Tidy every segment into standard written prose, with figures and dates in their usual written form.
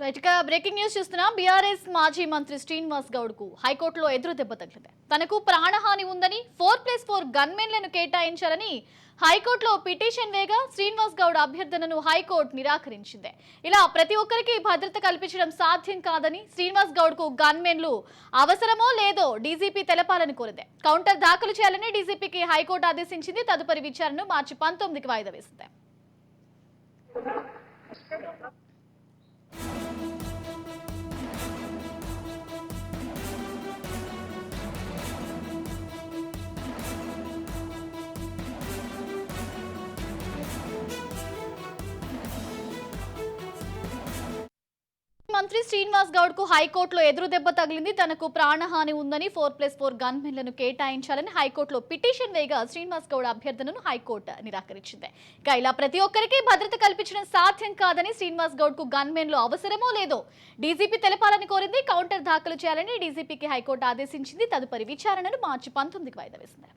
ఇక breaking news చూస్తున్నాం. BRS మాజీ మంత్రి శ్రీనివాస్ గౌడ్ కు హైకోర్టులో ఎదురు దెబ్బ తగిలింది. తనకు ప్రాణహాని ఉందని 4+4 గన్మెన్లను కేటాయించాలని హైకోర్టులో పిటిషన్ వేగా శ్రీనివాస్ గౌడ్ అభ్యర్థనను హైకోర్టు నిరాకరించింది. ఇలా ప్రతి ఒక్కరికి భద్రత కల్పించడం సాధ్యం కాదని శ్రీనివాస్ గౌడ్ కు గన్మెన్లు అవసరమో లేదో డీజీపీ తెలపాలని కోరింది. కౌంటర్ దాఖలు చేయాలని డీజీపీకి హైకోర్టు ఆదేశించింది. తదుపరి విచారణను మార్చి 19కి వాయిదా వేసింది. మంత్రి శ్రీనివాస్ గౌడ్ కు హైకోర్టులో ఎదురు దెబ్బ తగిలింది. తనకు ప్రాణహాని ఉందని 4+4 గన్మెన్లను కేటాయించాలని హైకోర్టులో పిటిషన్ వేగా శ్రీనివాస్ గౌడ్ అభ్యర్థనను హైకోర్టు నిరాకరించింది. ఇక ఇలా ప్రతి ఒక్కరికి భద్రత కల్పించడం సాధ్యం కాదని శ్రీనివాస్ గౌడ్ కు గన్మెన్లు అవసరమో లేదో డీజీపీ తెలపాలని కోరింది. కౌంటర్ దాఖలు చేయాలని డీజీపీకి హైకోర్టు ఆదేశించింది. తదుపరి విచారణను మార్చి 19కి వాయిదా వేసింది.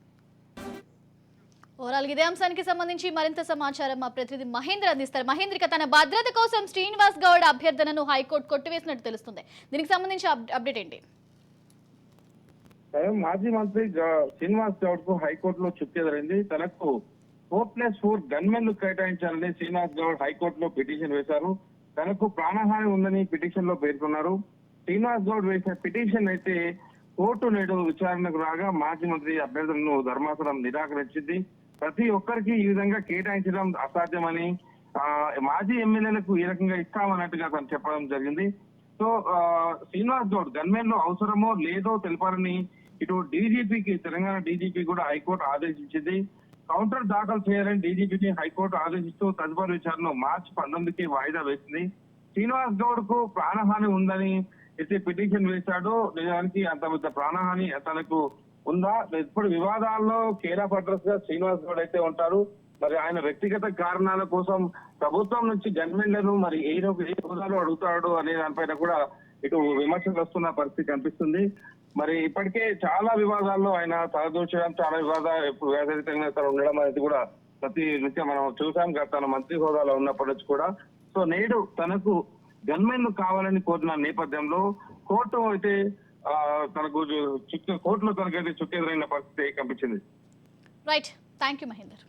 ఓవరాల్ ఇదే అంశానికి సంబంధించి మరింత సమాచారం మా ప్రతినిధి మహేంద్ర అందిస్తారు. మహేంద్ర, తన భద్రత కోసం శ్రీనివాస్ గౌడ్ అభ్యర్థనను హైకోర్టు కొట్టివేసినట్టు తెలుస్తుంది. దీనికి సంబంధించి అప్డేట్ ఏంటి? మాజీ మంత్రి శ్రీనివాస్ గౌడ్ కు హైకోర్టులో చుట్టూ ఎదురైంది. తనకు 4+4 గన్మెన్లు కేటాయించాలని శ్రీనివాస్ గౌడ్ హైకోర్టులో పిటిషన్ వేశారు. తనకు ప్రాణహాని ఉందని పిటిషన్ లో పేర్కొన్నారు. శ్రీనివాస్ గౌడ్ వేసిన పిటిషన్ అయితే కోర్టు నేడు విచారణకు రాగా మాజీ మంత్రి అభ్యర్థులను ధర్మాసనం నిరాకరించింది. ప్రతి ఒక్కరికి ఈ విధంగా కేటాయించడం అసాధ్యమని, మాజీ ఎమ్మెల్యేలకు ఈ రకంగా ఇస్తామన్నట్టుగా తను చెప్పడం జరిగింది. సో శ్రీనివాస్ గౌడ్ గన్మెన్ లో అవసరమో లేదో తెలపాలని ఇటు డీజీపీకి, తెలంగాణ డీజీపీ కూడా హైకోర్టు ఆదేశించింది. కౌంటర్ దాఖలు చేయాలని డీజీపీకి హైకోర్టు ఆదేశిస్తూ తదుపరి విచారణను మార్చి 19కి వాయిదా వేసింది. శ్రీనివాస్ గౌడ్ కు ప్రాణహాని ఉందని అయితే పిటిషన్ వేశాడు. నిజానికి అంత పెద్ద ప్రాణహాని తనకు ఉందా? ఇప్పుడు వివాదాల్లో కేరాఫ్ అడ్రస్ గా శ్రీనివాస్ గౌడ్ అయితే ఉంటారు. మరి ఆయన వ్యక్తిగత కారణాల కోసం ప్రభుత్వం నుంచి గన్మెన్లను మరి ఏ హోదాలో అడుగుతాడు అనే దానిపైన కూడా ఇటు విమర్శలు వస్తున్న పరిస్థితి కనిపిస్తుంది. మరి ఇప్పటికే చాలా వివాదాల్లో ఆయన తలదూర్చడం, చాలా వివాదాతంగా తను ఉండడం అనేది కూడా ప్రతి నిత్యం మనం చూసాం. తన మంత్రి హోదాలో ఉన్నప్పటి నుంచి కూడా. సో నేడు తనకు గన్మెన్లు కావాలని కోరిన నేపథ్యంలో కోర్టు అయితే కోర్టులో తనకైతే చుట్టెదురైన పరిస్థితి కనిపించింది. Right, thank you Mahender.